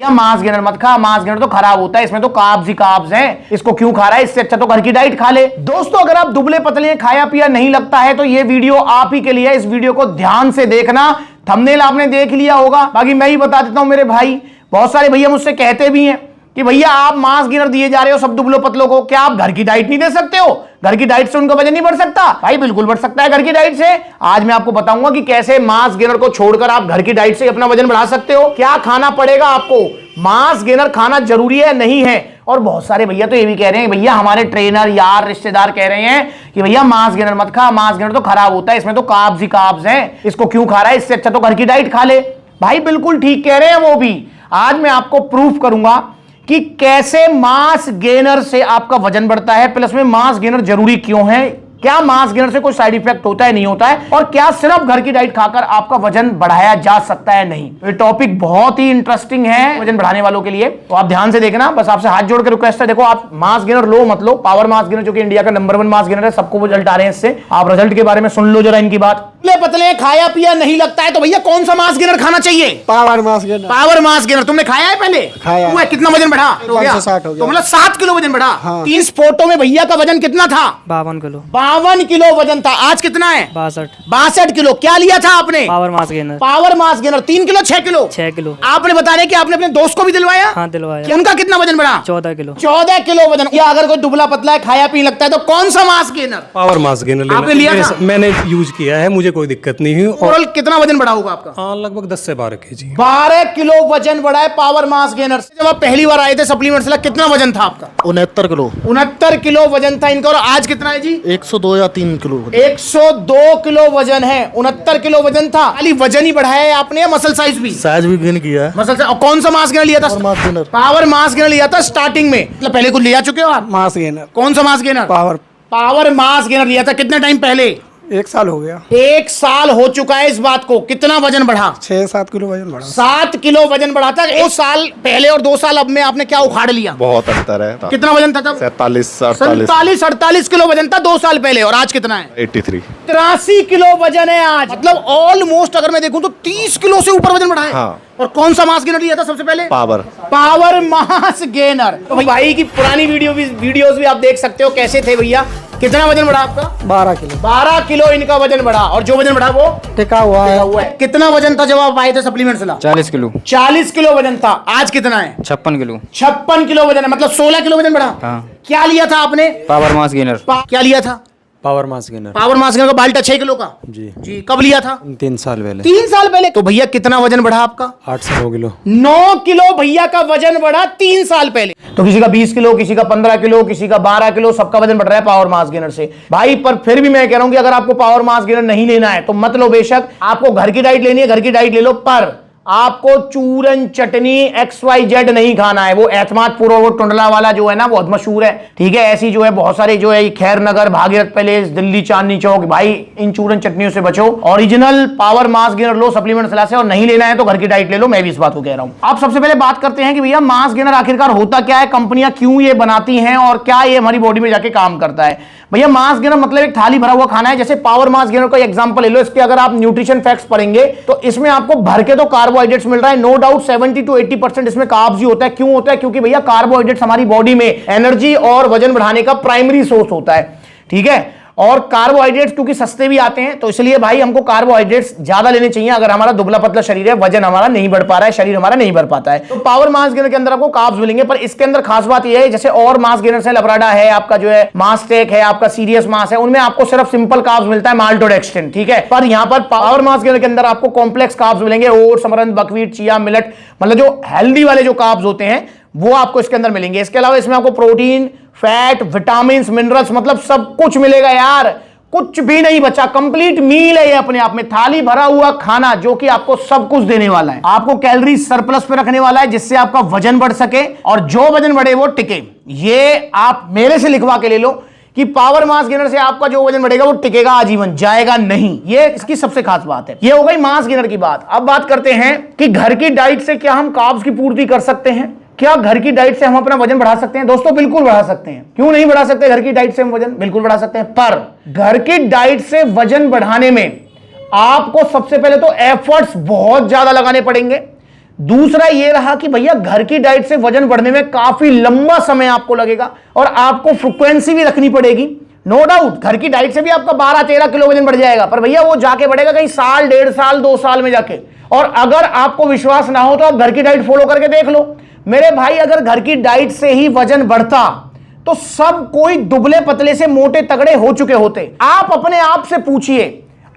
या मांस गेनर मत खा, मांस गेनर तो खराब होता है, इसमें तो कार्ब्स ही कार्ब्स हैं, इसको क्यों खा रहा है, इससे अच्छा तो घर की डाइट खा ले। दोस्तों अगर आप दुबले पतले खाया पिया नहीं लगता है तो ये वीडियो आप ही के लिए है, इस वीडियो को ध्यान से देखना। थंबनेल आपने देख लिया होगा, बाकी मैं ही बता देता हूं मेरे भाई, बहुत सारे भैया मुझसे कहते भी हैं कि भैया आप मांस गेनर दिए जा रहे हो सब दुबले पतलों को, क्या आप घर की डाइट नहीं दे सकते हो? घर की डाइट से उनका वजन नहीं बढ़ सकता? भाई बिल्कुल बढ़ सकता है घर की डाइट से। आज मैं आपको बताऊंगा कि कैसे मांस गेनर को छोड़कर आप घर की डाइट से अपना वजन बढ़ा सकते हो, क्या खाना पड़ेगा आपको, मांस गेनर खाना जरूरी है नहीं है। और बहुत सारे भैया तो ये भी कह रहे हैं, भैया हमारे ट्रेनर यार रिश्तेदार कह रहे हैं कि भैया मांस गेनर मत खा, मांस गेनर तो खराब होता है, इसमें तो कार्ब्स ही कार्ब्स हैं, इसको क्यों खा रहा है, इससे अच्छा तो घर की डाइट खा ले। भाई बिल्कुल ठीक कह रहे हैं वो भी। आज मैं आपको प्रूफ करूंगा कि कैसे मांस गेनर से आपका वजन बढ़ता है, प्लस में मांस गेनर जरूरी क्यों है, क्या मांस गेनर से कोई साइड इफेक्ट होता है नहीं होता है, और क्या सिर्फ घर की डाइट खाकर आपका वजन बढ़ाया जा सकता है नहीं। ये टॉपिक बहुत ही इंटरेस्टिंग है वजन बढ़ाने वालों के लिए, तो आप ध्यान से देखना। बस आपसे हाथ जोड़ के रिक्वेस्ट है, देखो आप मांस गेनर लो मत लो, पावर मांस गेनर जो कि इंडिया का नंबर 1 मांस गेनर है, सबको वो रिजल्ट आ रहे हैं इससे, आप रिजल्ट के बारे में सुन लो जरा इनकी बात। पतले खाया पिया नहीं लगता है तो भैया कौन सा मांस गेनर खाना चाहिए? पावर मांस गेनर। पावर मांस गेनर तुमने खाया है पहले? खाया। हुआ कितना वजन बढ़ा? 160 हो गया। तो मतलब 7 किलो वजन बढ़ा। हाँ। इस फोटो में भैया का वजन कितना था? 52 किलो। 52 किलो वजन था, आज कितना है? 62 किलो। क्या लिया था आपने? Power mass gainer. Power mass gainer 3 kilo 6 kilo? 6 kilo. आपने बता रहे कि आपने अपने दोस्त को भी दिलवाया? हाँ दिलवाया। कि उनका कितना वजन बढ़ा? 14 किलो। 14 किलो वजन। या अगर कोई दुबला पतला है खाया पी लगता है तो कौन सा mass gainer? Power mass gainer आपने लिया था? मैंने यूज किया है, मुझे कोई दिक्कत नहीं हुई। ओवरऑल कितना वजन बढ़ा होगा आपका? हाँ लगभग 10 से 12 केजी। 12 किलो वजन बढ़ा है पावर मास गेनर से। जब आप पहली बार आए थे सप्लीमेंट से, कितना वजन था आपका? 69 किलो। 69 किलो वजन था इनका, और आज कितना है जी? 102 या 3 किलो। 102 किलो वजन है, 69 किलो वजन था। खाली वजन ही बढ़ाया है आपने, मसल साइज भी? साइज भी गेन किया है। Muscle size. और कौन सा मास गेनर लिया था? Power mass gainer. Power mass gainer लिया था स्टार्टिंग में, मतलब पहले कुछ लिया चुके हो आप? Mass gainer. कौन सा mass gainer? Power mass gainer लिया था। कितने टाइम पहले? 1 साल हो गया। 1 साल हो चुका है इस बात को। कितना वजन बढ़ा? 6-7 किलो वजन बढ़ा। 7 किलो वजन बढ़ा था 1 साल पहले, और 2 साल अब में आपने क्या उखाड़ लिया? बहुत अंतर है। कितना वजन था तब? 47-48 किलो वजन था 2 साल पहले, और आज कितना है? 83। 83 किलो वजन है आज। मतलब ऑलमोस्ट अगर मैं देखूं तो 30 किलो से ऊपर वजन बढ़ा है। हाँ। और कौन सा मास गेनर लिया था सबसे पहले? Power mass gainer. तो भाई की पुरानी वीडियोस भी आप देख सकते हो कैसे थे भैया। कितना वजन बढ़ा आपका? 12 किलो। 12 किलो इनका वजन बढ़ा, और जो वजन बढ़ा वो टिका हुआ है। कितना वजन था जब आप आए थे सप्लीमेंट से? 40 किलो। 40 किलो वजन था। आज कितना है? 56 किलो। 56 किलो वजन है, मतलब 16 किलो वजन बढ़ा। हाँ। क्या लिया था आपने? Power mass gainer. क्या लिया था? Power mass gainer. Power mass gainer का बाल्टा 6 किलो का? जी। कब लिया था? 3 साल पहले। 3 साल पहले। तो भैया कितना वजन बढ़ा आपका? 8 से 9 किलो। 9 किलो भैया का वजन बढ़ा 3 साल पहले। तो किसी का 20 किलो, किसी का 15 किलो, किसी का 12 किलो, सबका वजन बढ़ रहा है पावर मास गेनर से भाई। पर फिर भी मैं कह रहा हूं कि अगर आपको पावर मास गेनर नहीं लेना है तो मत लो, बेशक आपको घर की डाइट लेनी है, घर की डाइट ले लो, पर आपको चूरन चटनी XYZ नहीं खाना है। वो एतमादपुर और वो टुंडला वाला जो है ना, बहुत मशहूर है, ठीक है। ऐसी जो है बहुत सारे जो है खैर नगर, भागीरथ पैलेस, दिल्ली चांदनी चौक, भाई इन चूरन चटनियों से बचो। ओरिजिनल पावर मास गेनर लो सप्लीमेंट सलाह से, और नहीं लेना है तो घर की डाइट ले लो। मैं भी इस बात को कह रहा हूं। आप सबसे पहले बात करते हैं कि भैया मास गेनर आखिरकार होता क्या है, कंपनियां क्यों ये बनाती हैं, और क्या ये हमारी बॉडी में जाके काम करता है। भैया मास गेनर मतलब एक थाली भरा हुआ खाना है। जैसे पावर मास गेनर का एग्जांपल ले लो, इसके अगर आप न्यूट्रिशन फैक्ट्स पढ़ेंगे तो इसमें आपको भर के तो कार्बोहाइड्रेट्स मिल रहा है, नो डाउट 70 to 80% इसमें कार्ब्स ही होता है। क्यों होता है? क्योंकि भैया कार्बोहाइड्रेट्स हमारी बॉडी में एनर्जी और वजन बढ़ाने का प्राइमरी सोर्स होता है, ठीक है। और कार्बोहाइड्रेट्स क्योंकि सस्ते भी आते हैं, तो इसलिए भाई हमको कार्बोहाइड्रेट्स ज्यादा लेने चाहिए अगर हमारा दुबला पतला शरीर है, वजन हमारा नहीं बढ़ पा रहा है, शरीर हमारा नहीं बढ़ पाता है। तो पावर मास गेनर के अंदर आपको कार्ब्स मिलेंगे, पर इसके अंदर खास बात यह है, जैसे और मास गेनर है, लबराडा है, आपका जो है मास्टेक है, आपका सीरियस मास है, उनमें आपको सिर्फ सिंपल कार्ब्स मिलता है, माल्टोडेक्स्ट्रिन, ठीक है। पर यहां पर पावर मास गेनर के अंदर आपको कॉम्प्लेक्स कार्ब्स मिलेंगे, oats, amaranth, buckwheat, chia, millet, मतलब जो हेल्दी वाले जो कार्ब्स होते हैं वो आपको इसके अंदर मिलेंगे। इसके अलावा इसमें आपको प्रोटीन, फैट, विटामिन, मिनरल्स, मतलब सब कुछ मिलेगा यार, कुछ भी नहीं बचा। कंप्लीट मील है ये अपने आप में, थाली भरा हुआ खाना जो कि आपको सब कुछ देने वाला है। आपको कैलोरी सरप्लस पे रखने वाला है जिससे आपका वजन बढ़ सके, और जो वजन बढ़े वो टिके। ये आप मेरे से लिखवा के ले लो कि पावर मास गेनर से आपका जो वजन बढ़ेगा वो टिकेगा आजीवन, जाएगा नहीं। ये इसकी सबसे खास बात है। ये हो गई मास गेनर की बात। अब बात करते हैं कि घर की डाइट से क्या हम कार्ब्स की पूर्ति कर सकते हैं। क्या घर की डाइट से हम अपना वजन बढ़ा सकते हैं? दोस्तों बिल्कुल बढ़ा सकते हैं। क्यों नहीं बढ़ा सकते? घर की डाइट से हम वजन बिल्कुल बढ़ा सकते हैं, पर घर की डाइट से वजन बढ़ाने में आपको सबसे पहले तो एफर्ट्स बहुत ज्यादा लगाने पड़ेंगे। दूसरा ये रहा कि भैया घर की डाइट से वजन बढ़ने में काफी लंबा समय आपको लगेगा और आपको फ्रीक्वेंसी भी रखनी पड़ेगी। नो डाउट घर की डाइट से भी आपका 12-13 किलो वजन बढ़ जाएगा, पर भैया वो जाके बढ़ेगा कहीं साल, 1.5 साल, 2 साल में जाके। और अगर आपको विश्वास ना हो तो आप घर की डाइट फॉलो करके देख लो मेरे भाई। अगर घर की डाइट से ही वजन बढ़ता तो सब कोई दुबले पतले से मोटे तगड़े हो चुके होते। आप अपने आप से पूछिए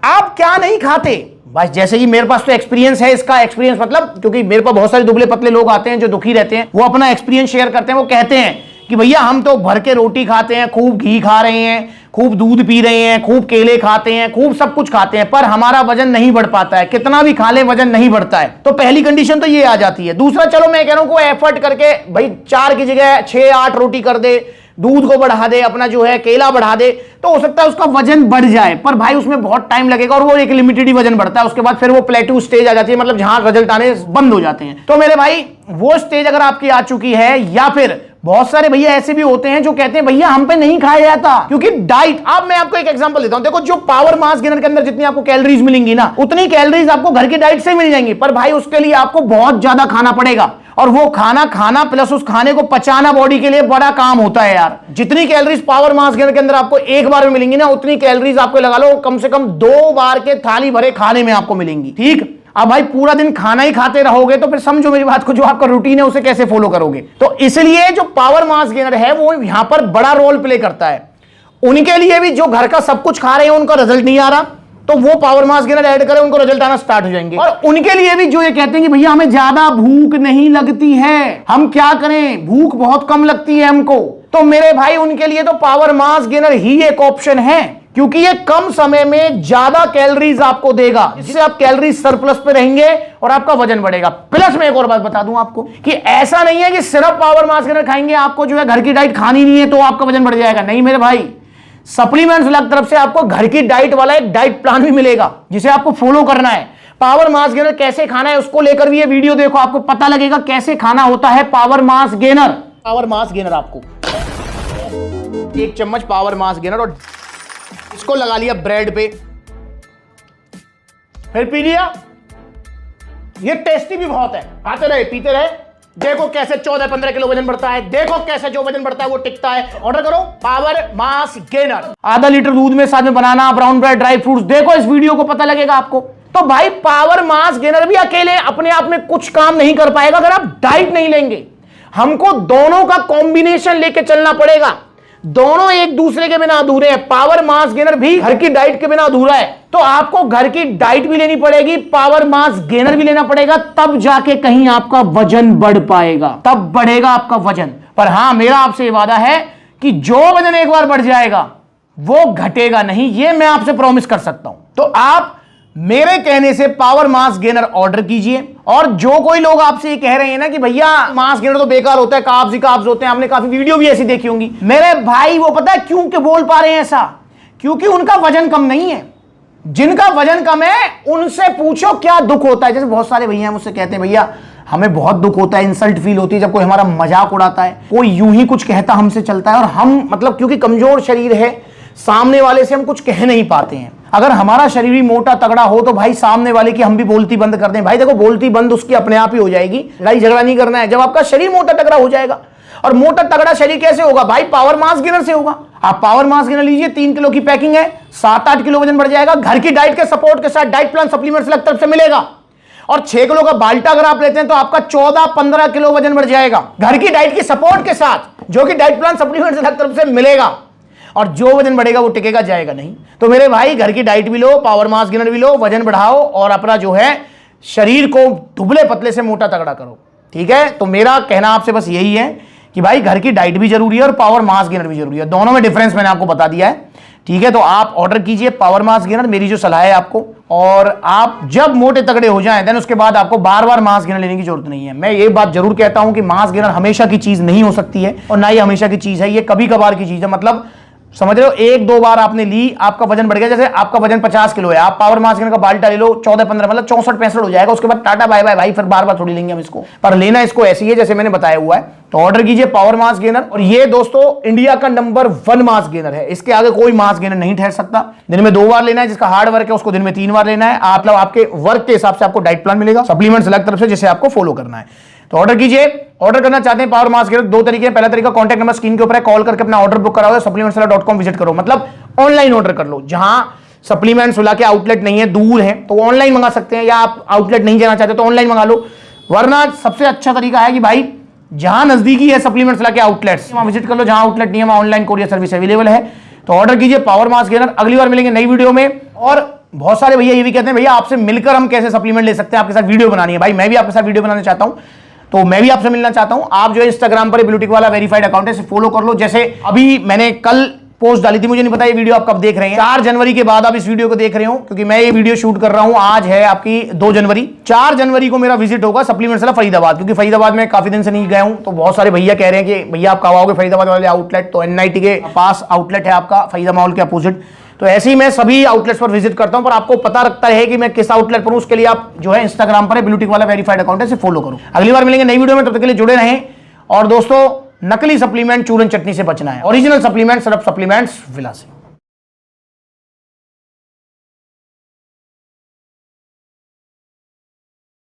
आप क्या नहीं खाते। बस जैसे कि मेरे पास तो एक्सपीरियंस है, इसका एक्सपीरियंस मतलब क्योंकि मेरे पास बहुत सारे दुबले पतले लोग आते हैं जो दुखी रहते हैं, वो अपना एक्सपीरियंस शेयर करते हैं। वो कहते हैं कि भैया हम तो भर के रोटी खाते हैं, खूब घी खा रहे हैं, खूब दूध पी रहे हैं, खूब केले खाते हैं, खूब सब कुछ खाते हैं, पर हमारा वजन नहीं बढ़ पाता है। कितना भी खा ले वजन नहीं बढ़ता है। तो पहली कंडीशन तो ये आ जाती है। दूसरा, चलो मैं कह रहा हूं कोई एफर्ट करके भाई 4 की जगह 6-8 रोटी कर दे, दूध को बढ़ा दे, अपना जो है केला बढ़ा दे, तो हो सकता है उसका वजन बढ़ जाए, पर भाई उसमें बहुत टाइम लगेगा और वो एक लिमिटेड ही वजन बढ़ता है। उसके बाद फिर वो प्लेटू स्टेज आ जाती है, मतलब जहां रिजल्ट आने बंद हो जाते हैं। तो मेरे भाई वो स्टेज अगर आपकी आ चुकी है, या फिर बहुत सारे भैया ऐसे भी होते हैं जो कहते हैं भैया हम पे नहीं खाया जाता क्योंकि डाइट। अब मैं आपको एक एग्जांपल देता हूं, देखो जो पावर मास गेनर के अंदर जितनी आपको कैलोरीज मिलेंगी ना, उतनी कैलोरीज आपको घर की डाइट से मिल जाएंगी, पर भाई उसके लिए आपको बहुत ज्यादा खाना पड़ेगा। और वो खाना प्लस उस खाने को पचाना बॉडी के लिए बड़ा काम होता है यार। जितनी कैलोरीज पावर मास गेनर के अंदर आपको एक बार में मिलेंगी ना, उतनी कैलोरीज आपको लगा लो कम से कम 2 बार के थाली भरे खाने में आपको मिलेंगी। ठीक, अब भाई पूरा दिन खाना ही खाते रहोगे तो फिर समझो मेरी बात को, जो आपका रूटीन है उसे कैसे फॉलो करोगे। तो इसलिए जो पावर मास गेनर है वो यहां पर बड़ा रोल प्ले करता है। उनके लिए भी जो घर का सब कुछ खा रहे हैं उनका रिजल्ट नहीं आ रहा, तो वो पावर मास गेनर ऐड करें, उनको रिजल्ट आना स्टार्ट हो जाएंगे। और उनके लिए भी जो ये कहते हैं कि भैया हमें ज्यादा भूख नहीं लगती है, हम क्या करें, भूख बहुत कम लगती है हमको, तो मेरे भाई उनके लिए तो पावर मास गेनर ही एक ऑप्शन है, क्योंकि ये कम समय में ज्यादा कैलोरीज आपको देगा, जिससे आप कैलोरी सरप्लस पे रहेंगे और आपका वजन बढ़ेगा। प्लस मैं एक और बात बता दूं आपको कि ऐसा नहीं है कि सिर्फ पावर मास गेनर खाएंगे, आपको जो है घर की डाइट खानी नहीं है तो आपका वजन बढ़ जाएगा। नहीं मेरे भाई, सप्लीमेंट्स अलग तरफ से आपको घर की डाइट वाला एक डाइट प्लान भी मिलेगा जिसे आपको फॉलो करना है। पावर मास गेनर कैसे खाना है उसको लेकर भी ये वीडियो देखो, आपको पता लगेगा कैसे खाना होता है power mass gainer. Power mass gainer आपको 1 चम्मच पावर मास गेनर और इसको लगा लिया ब्रेड पे, फिर पी लिया। ये टेस्टी भी बहुत है, खाते रहे पीते रहे। देखो कैसे 14-15 किलो वजन बढ़ता है, देखो कैसे जो वजन बढ़ता है वो टिकता है। ऑर्डर करो पावर मास गेनर। आधा लीटर दूध में साथ में बनाना, ब्राउन ब्रेड, ड्राई फ्रूट्स, देखो इस वीडियो को पता लगेगा आपको। तो भाई पावर मास गेनर भी अकेले अपने आप में कुछ काम नहीं कर पाएगा अगर आप डाइट नहीं लेंगे। हमको दोनों का कॉम्बिनेशन लेके चलना पड़ेगा, दोनों एक दूसरे के बिना अधूरे हैं। पावर मास गेनर भी घर की डाइट के बिना अधूरा है, तो आपको घर की डाइट भी लेनी पड़ेगी, पावर मास गेनर भी लेना पड़ेगा, तब जाके कहीं आपका वजन बढ़ पाएगा, तब बढ़ेगा आपका वजन। पर हां, मेरा आपसे वादा है कि जो वजन एक बार बढ़ जाएगा वो घटेगा नहीं, ये मैं आपसे प्रॉमिस कर सकता हूं। तो आप मेरे कहने से पावर मास गेनर ऑर्डर कीजिए। और जो कोई लोग आपसे ये कह रहे हैं ना कि भैया मास गेनर तो बेकार होता है, कार्ब्स ही कार्ब्स होते हैं, आपने काफी वीडियो भी ऐसी देखी होंगी, मेरे भाई वो पता है क्यों के बोल पा रहे हैं ऐसा, क्योंकि उनका वजन कम नहीं है। जिनका वजन कम है उनसे पूछो क्या दुख होता है। जैसे बहुत सारे भैया मुझसे कहते हैं भैया हमें बहुत दुख होता है, इंसल्ट फील होती है जब कोई हमारा मजाक उड़ाता है, कोई यूं ही कुछ कहता हमसे चलता है, और हम मतलब क्योंकि कमजोर शरीर है सामने वाले से हम कुछ कह नहीं पाते हैं। अगर हमारा शरीर ही मोटा तगड़ा हो तो भाई सामने वाले की हम भी बोलती बंद कर दें। भाई देखो बोलती बंद उसकी अपने आप ही हो जाएगी, लड़ाई झगड़ा नहीं करना है। जब आपका शरीर मोटा तगड़ा हो जाएगा, और मोटा तगड़ा शरीर कैसे होगा भाई, पावर मास गेनर से होगा। आप पावर मास गेनर लीजिए, 3 किलो की पैकिंग है, 7-8 किलो वजन बढ़ जाएगा। घर की डाइट के सपोर्ट के साथ डाइट प्लान सप्लीमेंट्स अलग तरफ से मिलेगा, और 6 किलो का बाल्टा अगर आप लेते हैं तो आपका 14-15 किलो वजन बढ़ जाएगा घर की डाइट की सपोर्ट के साथ, जो कि डाइट प्लान सप्लीमेंट्स अलग तरफ से मिलेगा। और जो वजन बढ़ेगा वो टिकेगा जाएगा नहीं। तो मेरे भाई घर की डाइट भी लो, पावर मास गेनर भी लो, वजन बढ़ाओ और अपना जो है शरीर को दुबले पतले से मोटा तगड़ा करो। ठीक है, तो मेरा कहना आपसे बस यही है कि भाई घर की डाइट भी जरूरी है और पावर मास गेनर भी जरूरी है, दोनों में डिफरेंस मैंने आपको बता दिया है। ठीक है, तो आप ऑर्डर कीजिए पावर मास गेनर, मेरी जो सलाह है आपको। और आप जब मोटे तगड़े हो जाएं देन उसके बाद आपको बार बार मास गेनर लेने की जरूरत नहीं है। मैं ये बात जरूर कहता हूं कि मास गेनर हमेशा की चीज नहीं हो सकती है और ना ही हमेशा की चीज है, ये कभी कभार की चीज है। मतलब समझ रहे हो, एक दो बार आपने ली, आपका वजन बढ़ गया। जैसे आपका वजन 50 किलो है, आप पावर मास गेनर का बाल्टा ले लो, 14-15 मतलब 64-65 हो जाएगा। उसके बाद टाटा बाय बाय भाई, फिर बार बार थोड़ी लेंगे हम इसको, पर लेना इसको ऐसी है जैसे मैंने बताया हुआ है। तो ऑर्डर कीजिए पावर मास गेनर। और ये दोस्तों इंडिया का नंबर 1 मास गेनर है, इसके आगे कोई मास गेनर नहीं ठहर सकता। दिन में 2 बार लेना है, जिसका हार्ड वर्क है उसको दिन में 3 बार लेना है। आप लोग आपके वर्क के हिसाब से आपको डाइट प्लान मिलेगा, सप्लीमेंट्स अलग तरफ से जिसे आपको फॉलो करना है। तो ऑर्डर कीजिए। ऑर्डर करना चाहते हैं पावर मास गेनर, 2 तरीके हैं। पहला तरीका कॉन्टैक्ट नंबर स्क्रीन के ऊपर है, कॉल करके अपना ऑर्डर बुक कराओ, supplementswala.com विजिट करो, मतलब ऑनलाइन ऑर्डर कर लो। जहां सप्लीमेंट्स वाला के आउटलेट नहीं है, दूर है, तो ऑनलाइन मंगा सकते हैं, या आप आउटलेट नहीं जाना चाहते तो ऑनलाइन मंगा लो। वरना सबसे अच्छा तरीका है कि भाई जहां नजदीकी है सप्लीमेंट्स वाला के आउटलेट्स, वहां विजिट कर लो। जहां आउटलेट नहीं है वहां ऑनलाइन कोरियर सर्विस अवेलेबल है। तो ऑर्डर कीजिए पावर मास गेनर। अगली बार मिलेंगे नई वीडियो में। और बहुत सारे भैया ये भी कहते हैं भैया आपसे मिलकर हम कैसे सप्लीमेंट ले सकते हैं, आपके साथ वीडियो बनानी है। भाई मैं भी आपके साथ वीडियो बनाना चाहता हूं, तो मैं भी आपसे मिलना चाहता हूं। आप जो है इंस्टाग्राम पर ब्लूटिक वाला वेरीफाइड अकाउंट है, फॉलो कर लो। जैसे अभी मैंने कल पोस्ट डाली थी, मुझे नहीं पता ये वीडियो आप कब देख रहे हैं। 4 जनवरी के बाद आप इस वीडियो को देख रहे हो, क्योंकि मैं ये वीडियो शूट कर रहा हूं, आज है आपकी 2 जनवरी। 4 जनवरी को मेरा विजिट होगा सप्लीमेंट्स वाला फरीदाबाद, क्योंकि फरीदाबाद में काफी दिन से नहीं गया हूं। तो बहुत सारे भैया कह रहे हैं कि भैया आप कब आओगे फरीदाबाद वाले आउटलेट। तो NIT के पास आउटलेट है आपका, फरीदा मॉल के अपोजिट। तो ऐसे ही मैं सभी आउटलेट्स पर विजिट करता हूं, पर आपको पता रखता है कि मैं किस आउटलेट पर हूं, उसके लिए आप जो है इंस्टाग्राम पर ब्लूटिक वाला वेरीफाइड अकाउंट है, इसे फॉलो करो। अगली बार मिलेंगे नई वीडियो में, तब तक के लिए जुड़े रहें। और दोस्तों नकली सप्लीमेंट चूरन चटनी से बचना है, ओरिजिनल सप्लीमेंट सिर्फ सप्लीमेंट्स विला से।